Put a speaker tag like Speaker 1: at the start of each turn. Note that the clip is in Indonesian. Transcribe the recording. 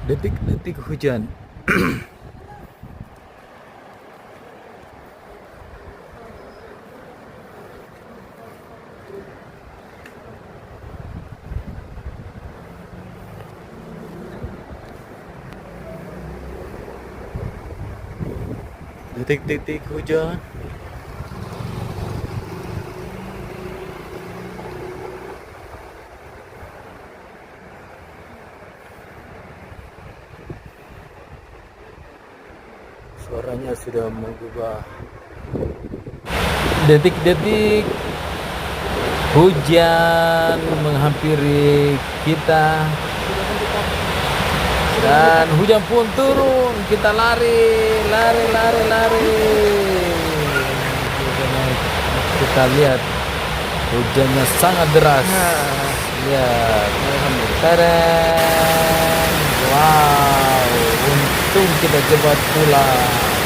Speaker 1: Detik-detik hujan. Detik-detik hujan. Suaranya sudah mengubah. Detik-detik hujan menghampiri kita dan hujan pun turun. Kita lari. Kita lihat hujannya sangat deras. Lihat. Tadang. Wow, untung kita cepat pulang.